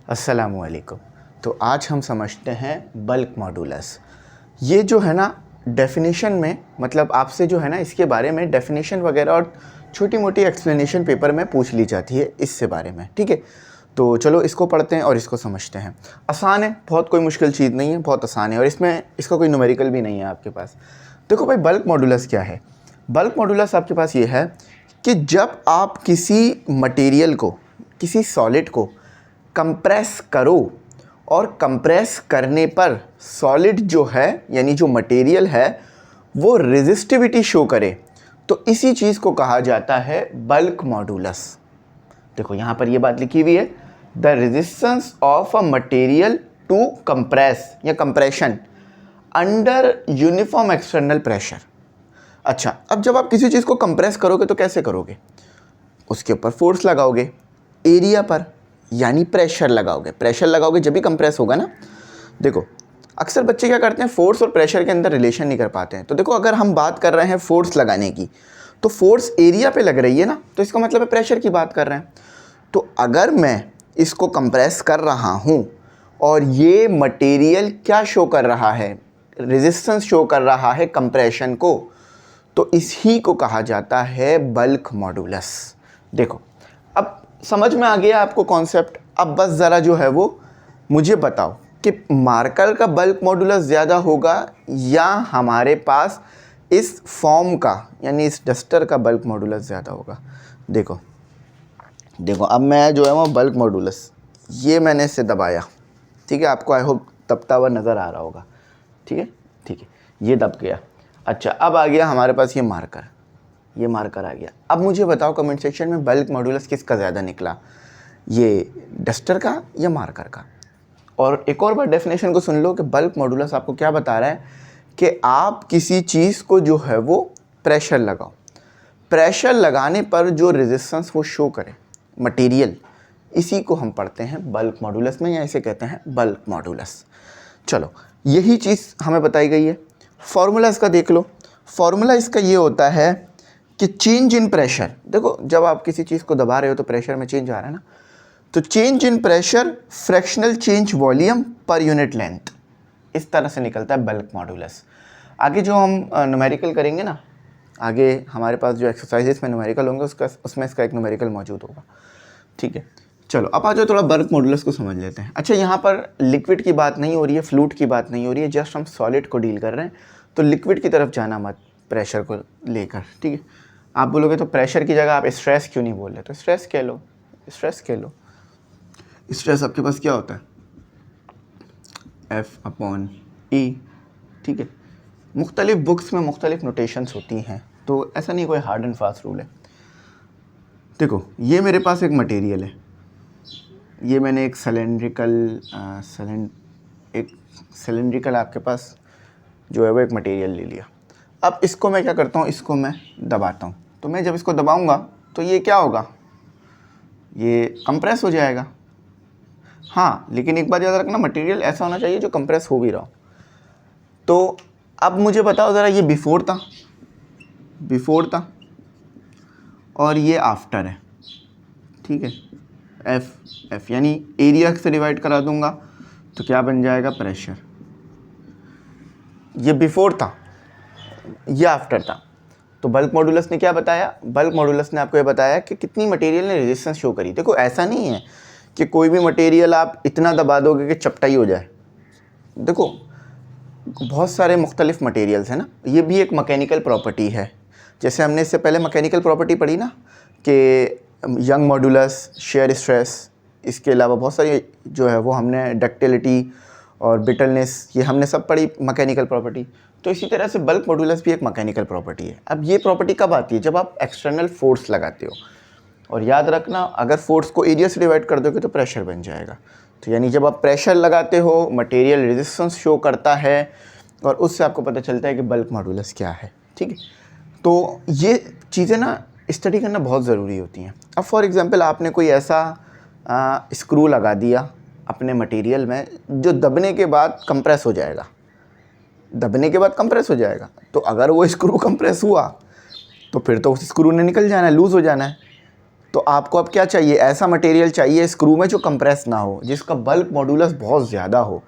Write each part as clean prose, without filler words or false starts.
अस्सलामुअलैकुम। तो आज हम समझते हैं बल्क मॉडुलस। ये जो है ना डेफिनेशन में, मतलब आपसे जो है ना इसके बारे में डेफिनेशन वगैरह और छोटी मोटी एक्सप्लेनेशन पेपर में पूछ ली जाती है इससे बारे में, ठीक है। तो चलो इसको पढ़ते हैं और इसको समझते हैं। आसान है, बहुत कोई मुश्किल चीज़ नहीं है, बहुत आसान है और इसमें इसका कोई न्यूमेरिकल भी नहीं है आपके पास। देखो भाई, बल्क मॉडुलस क्या है। बल्क मॉडुलस आपके पास ये है कि जब आप किसी मटेरियल को, किसी सॉलिड को कंप्रेस करो और कंप्रेस करने पर सॉलिड जो है यानी जो मटेरियल है वो रेजिस्टिविटी शो करे, तो इसी चीज़ को कहा जाता है बल्क मॉडुलस। देखो यहाँ पर ये बात लिखी हुई है, the resistance of a material to compress या compression under uniform external pressure. अच्छा, अब जब आप किसी चीज़ को कंप्रेस करोगे तो कैसे करोगे? उसके ऊपर फोर्स लगाओगे, एरिया पर यानी प्रेशर लगाओगे। प्रेशर लगाओगे जब भी कंप्रेस होगा ना। देखो अक्सर बच्चे क्या करते हैं, फोर्स और प्रेशर के अंदर रिलेशन नहीं कर पाते हैं। तो देखो अगर हम बात कर रहे हैं फोर्स लगाने की, तो फोर्स एरिया पे लग रही है ना, तो इसका मतलब है प्रेशर की बात कर रहे हैं। तो अगर मैं इसको कंप्रेस कर रहा हूँ और ये मटेरियल क्या शो कर रहा है, रेजिस्टेंस शो कर रहा है कंप्रेशन को, तो इसी को कहा जाता है बल्क मॉडुलस। देखो अब समझ में आ गया आपको कॉन्सेप्ट। अब बस ज़रा जो है वो मुझे बताओ कि मार्कर का बल्क मॉडुलस ज़्यादा होगा या हमारे पास इस फॉर्म का यानी इस डस्टर का बल्क मॉडुलस ज़्यादा होगा। देखो देखो अब मैं जो है वो बल्क मॉडुलस, ये मैंने इसे दबाया, ठीक है। आपको आई होप दबता हुआ नज़र आ रहा होगा, ठीक है, ठीक है, ये दब गया। अच्छा, अब आ गया हमारे पास ये मार्कर, ये मार्कर आ गया। अब मुझे बताओ कमेंट सेक्शन में बल्क मॉडुलस किसका ज़्यादा निकला, ये डस्टर का या मार्कर का? और एक और बार डेफिनेशन को सुन लो कि बल्क मॉडुलस आपको क्या बता रहा है कि आप किसी चीज़ को जो है वो प्रेशर लगाओ, प्रेशर लगाने पर जो रेजिस्टेंस वो शो करे मटेरियल, इसी को हम पढ़ते हैं बल्क मॉडुलस में, या इसे कहते हैं बल्क मॉडुलस। चलो यही चीज़ हमें बताई गई है। फॉर्मूला इसका देख लो। फॉर्मूला इसका ये होता है कि चेंज इन प्रेशर। देखो जब आप किसी चीज़ को दबा रहे हो तो प्रेशर में चेंज आ रहा है ना, तो change in pressure fractional change volume per unit length, इस तरह से निकलता है बल्क मॉडुलस। आगे जो हम न्यूमेरिकल करेंगे ना, आगे हमारे पास जो एक्सरसाइजेस में न्यूमेरिकल होंगे उसमें इसका एक न्यूमेरिकल मौजूद होगा, ठीक है। चलो अब आ जाओ थोड़ा बल्क मॉडुलस को समझ लेते हैं। अच्छा, यहाँ पर लिक्विड की बात नहीं हो रही है, फ्लूइड की बात नहीं हो रही है, जस्ट हम सॉलिड को डील कर रहे हैं। तो लिक्विड की तरफ जाना मत प्रेशर को लेकर, ठीक है। आप बोलोगे तो प्रेशर की जगह आप स्ट्रेस क्यों नहीं बोल रहे? तो स्ट्रेस कह लो, स्ट्रेस कह लो। स्ट्रेस आपके पास क्या होता है? F/E, ठीक है। मुख्तलिफ बुक्स में मुख्तलिफ नोटेशंस होती हैं, तो ऐसा नहीं कोई हार्ड एंड फास्ट रूल है। देखो ये मेरे पास एक मटेरियल है, ये मैंने एक सिलेंड्रिकल आपके पास जो है वो एक मटेरियल ले लिया। अब इसको मैं क्या करता हूँ, इसको मैं दबाता हूँ। तो मैं जब इसको दबाऊँगा तो ये क्या होगा, ये कंप्रेस हो जाएगा। हाँ, लेकिन एक बात याद रखना, मटेरियल ऐसा होना चाहिए जो कंप्रेस हो भी रहा हो। तो अब मुझे बताओ ज़रा, ये बिफोर था और ये आफ्टर है, ठीक है। एफ यानी एरिया से डिवाइड करा दूंगा तो क्या बन जाएगा, प्रेशर। ये बिफोर था, ये आफ्टर था। तो बल्क मॉडुलस ने क्या बताया? बल्क मॉडुलस ने आपको ये बताया कि कितनी मटेरियल ने रेजिस्टेंस शो करी। देखो ऐसा नहीं है कि कोई भी मटेरियल आप इतना दबा दोगे कि चपटाई हो जाए। देखो बहुत सारे मुख्तलिफ मटेरियल्स हैं ना, ये भी एक मैकेनिकल प्रॉपर्टी है। जैसे हमने इससे पहले मैकेनिकल प्रॉपर्टी पढ़ी ना कि यंग मॉडुलस, शेयर स्ट्रेस, इसके अलावा बहुत सारी जो है वो हमने डक्टिलिटी और ब्रिटलनेस, ये हमने सब पढ़ी मैकेनिकल प्रॉपर्टी। तो इसी तरह से बल्क मॉडुलस भी एक मैकेनिकल प्रॉपर्टी है। अब ये प्रॉपर्टी कब आती है? जब आप एक्सटर्नल फोर्स लगाते हो। और याद रखना, अगर फोर्स को एरिया से डिवाइड कर दोगे तो प्रेशर बन जाएगा। तो यानी जब आप प्रेशर लगाते हो, मटेरियल रेजिस्टेंस शो करता है और उससे आपको पता चलता है कि बल्क मॉडुलस क्या है, ठीक है। तो ये चीज़ें ना स्टडी करना बहुत ज़रूरी होती हैं। अब फॉर एग्ज़ाम्पल आपने कोई ऐसा स्क्रू लगा दिया अपने मटेरियल में जो दबने के बाद कंप्रेस हो जाएगा, दबने के बाद कंप्रेस हो जाएगा। तो अगर वो स्क्रू कंप्रेस हुआ तो फिर तो उस स्क्रू ने निकल जाना है, लूज़ हो जाना है। तो आपको अब क्या चाहिए, ऐसा मटेरियल चाहिए स्क्रू में जो कंप्रेस ना हो, जिसका बल्क मॉडुलस बहुत ज़्यादा हो,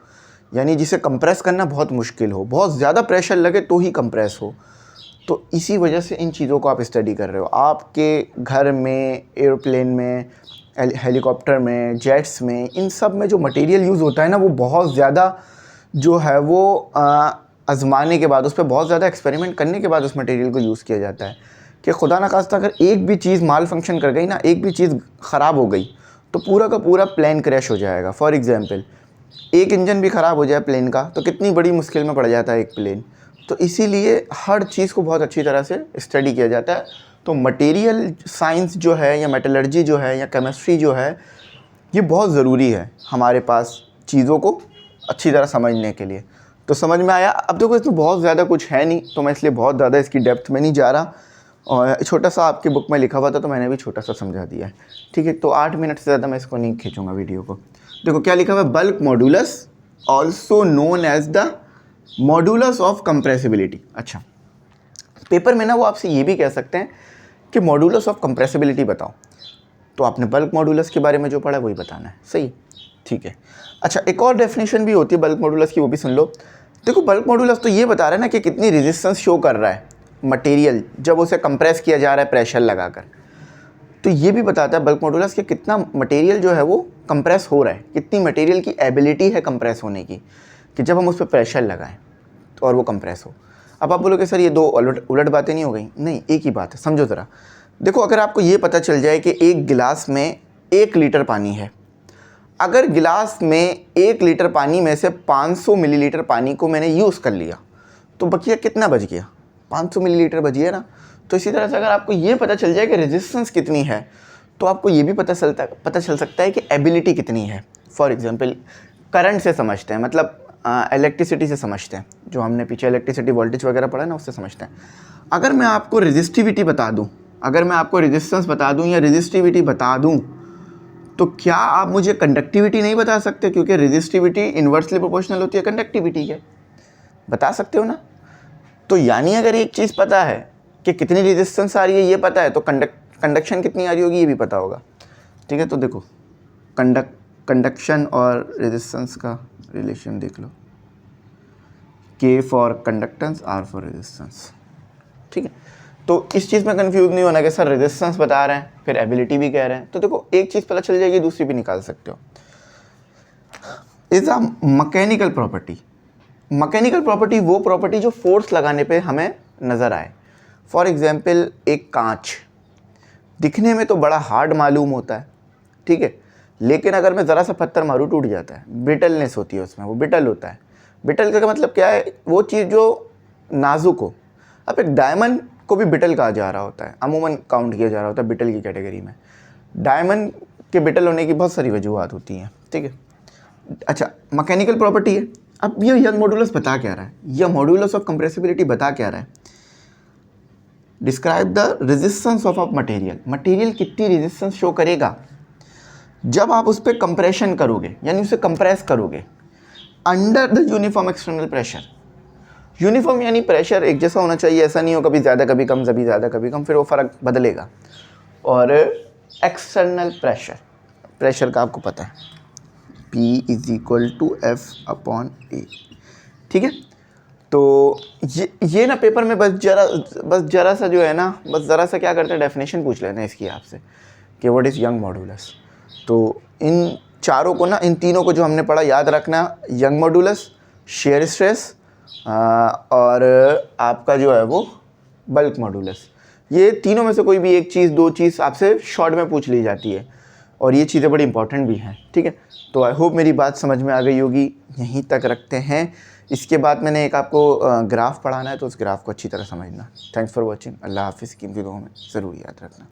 यानी जिसे कंप्रेस करना बहुत मुश्किल हो, बहुत ज़्यादा प्रेशर लगे तो ही कंप्रेस हो। तो इसी वजह से इन चीज़ों को आप स्टडी कर रहे हो। आपके घर में, एयरप्लेन में, हेलीकॉप्टर में, जेट्स में, इन सब में जो मटेरियल यूज़ होता है ना, वो बहुत ज़्यादा जो है वो आजमाने के बाद, उस पर बहुत ज़्यादा एक्सपेरिमेंट करने के बाद उस मटेरियल को यूज़ किया जाता है कि खुदा न खास्ता अगर एक भी चीज़ माल फंक्शन कर गई ना, एक भी चीज़ ख़राब हो गई तो पूरा का पूरा प्लेन क्रैश हो जाएगा। फॉर एग्ज़ाम्पल, एक इंजन भी ख़राब हो जाए प्लेन का तो कितनी बड़ी मुश्किल में पड़ जाता है एक प्लेन। तो इसीलिए हर चीज़ को बहुत अच्छी तरह से स्टडी किया जाता है। तो मटेरियल साइंस जो है, या मेटलर्जी जो है, या केमिस्ट्री जो है, ये बहुत ज़रूरी है हमारे पास चीज़ों को अच्छी तरह समझने के लिए। तो समझ में आया? अब देखो इसमें बहुत ज़्यादा कुछ है नहीं, तो मैं इसलिए बहुत ज़्यादा इसकी डेप्थ में नहीं जा रहा, और छोटा सा आपकी बुक में लिखा हुआ था तो मैंने भी छोटा सा समझा दिया है, ठीक है। तो 8 मिनट से ज़्यादा मैं इसको नहीं खींचूँगा वीडियो को। देखो क्या लिखा हुआ है, bulk modulus also known as the modulus of compressibility. अच्छा, पेपर में ना वो आपसे ये भी कह सकते हैं कि मॉडुलस ऑफ कंप्रेसिबिलिटी बताओ, तो आपने बल्क मॉडुलस के बारे में जो पढ़ा वही बताना है, सही, ठीक है। अच्छा, एक और डेफिनेशन भी होती है बल्क मॉडुलस की, वो भी सुन लो। देखो बल्क मॉडुलस तो ये बता रहा है ना कि कितनी रेजिस्टेंस शो कर रहा है मटेरियल जब उसे कंप्रेस किया जा रहा है प्रेशर लगाकर। तो ये भी बताता है बल्क मॉडुलस कि कितना मटेरियल जो है वो कंप्रेस हो रहा है, कितनी मटेरियल की एबिलिटी है कंप्रेस होने की, कि जब हम उस पर प्रेशर लगाएं तो और वो कंप्रेस हो। अब आप बोलोगे सर ये दो उलट बातें नहीं हो गई? नहीं, एक ही बात है, समझो ज़रा। देखो अगर आपको ये पता चल जाए कि एक गिलास में 1 लीटर पानी है, अगर गिलास में 1 लीटर पानी में से 500 मिलीलीटर पानी को मैंने यूज़ कर लिया तो बकिया कितना बच गया? 500 मिलीलीटर बच गया ना। तो इसी तरह से अगर आपको ये पता चल जाए कि रेजिस्टेंस कितनी है, तो आपको ये भी पता चल सकता है कि एबिलिटी कितनी है। फॉर एग्जांपल करंट से समझते हैं, मतलब इलेक्ट्रिसिटी से समझते हैं, जो हमने पीछे इलेक्ट्रिसिटी वोल्टेज वगैरह पढ़ा ना, उससे समझते हैं। अगर मैं आपको रेजिस्टिविटी बता दूँ, अगर मैं आपको रेजिस्टेंस बता दूँ या रेजिस्टिविटी बता दूँ, तो क्या आप मुझे कंडक्टिविटी नहीं बता सकते? क्योंकि रेजिस्टिविटी इन्वर्सली प्रोपोर्शनल होती है कंडक्टिविटी के, बता सकते हो ना। तो यानी अगर एक चीज़ पता है कि कितनी रेजिस्टेंस आ रही है, ये पता है, तो कंडक्शन कितनी आ रही होगी ये भी पता होगा, ठीक है। तो देखो कंडक्शन और रेजिस्टेंस का रिलेशन देख लो, K for conductance, R for resistance, ठीक है। तो इस चीज़ में कंफ्यूज नहीं होना कि सर रेजिस्टेंस बता रहे हैं फिर एबिलिटी भी कह रहे हैं। तो देखो एक चीज़ पता चल जाएगी, दूसरी भी निकाल सकते हो। Is a mechanical property. Mechanical property वो प्रॉपर्टी जो फोर्स लगाने पे हमें नज़र आए। फॉर एग्जांपल एक कांच दिखने में तो बड़ा हार्ड मालूम होता है, ठीक है, लेकिन अगर मैं ज़रा सा पत्थर मारूँ टूट जाता है, ब्रिटलनेस होती है उसमें, वो ब्रिटल होता है। ब्रिटल का मतलब क्या है? वो चीज़ जो नाजुक हो। अब एक डायमंड को भी ब्रिटल कहा जा रहा होता है, अमूमन काउंट किया जा रहा होता है ब्रिटल की कैटेगरी में। डायमंड के ब्रिटल होने की बहुत सारी वजूहत होती हैं, ठीक है। अच्छा, मैकेनिकल प्रॉपर्टी है। अब ये यंग मॉडुलस बता क्या रहा है, यह मॉडुलस ऑफ कंप्रेसिबिलिटी बता क्या रहा है? Describe the resistance of a material. Material कितनी रेजिस्टेंस शो करेगा जब आप उस पर कंप्रेशन करोगे, यानी उसे कंप्रेस करोगे under the uniform external pressure. Uniform यानी प्रेशर एक जैसा होना चाहिए, ऐसा नहीं हो कभी ज़्यादा कभी कम, कभी ज़्यादा कभी कम, फिर वो फ़र्क बदलेगा। और एक्सटर्नल प्रेशर, प्रेशर का आपको पता है P = F/A, ठीक है। तो ये ना पेपर में बस जरा सा जो है ना, बस ज़रा सा क्या करते हैं, डेफिनेशन पूछ लेते हैं इसकी आपसे कि व्हाट इज़ यंग मॉडुलस। तो इन चारों को ना, इन तीनों को जो हमने पढ़ा याद रखना, यंग मॉडुलस, शेयर स्ट्रेस और आपका जो है वो बल्क मॉडुलस। ये तीनों में से कोई भी एक चीज़, दो चीज़ आपसे शॉर्ट में पूछ ली जाती है, और ये चीज़ें बड़ी इंपॉर्टेंट भी हैं, ठीक है। तो आई होप मेरी बात समझ में आ गई होगी। यहीं तक रखते हैं। इसके बाद मैंने एक आपको ग्राफ पढ़ाना है, तो उस ग्राफ को अच्छी तरह समझना। Thanks for watching. अल्लाह हाफिज़। कीमती दुआओं में ज़रूर याद रखना।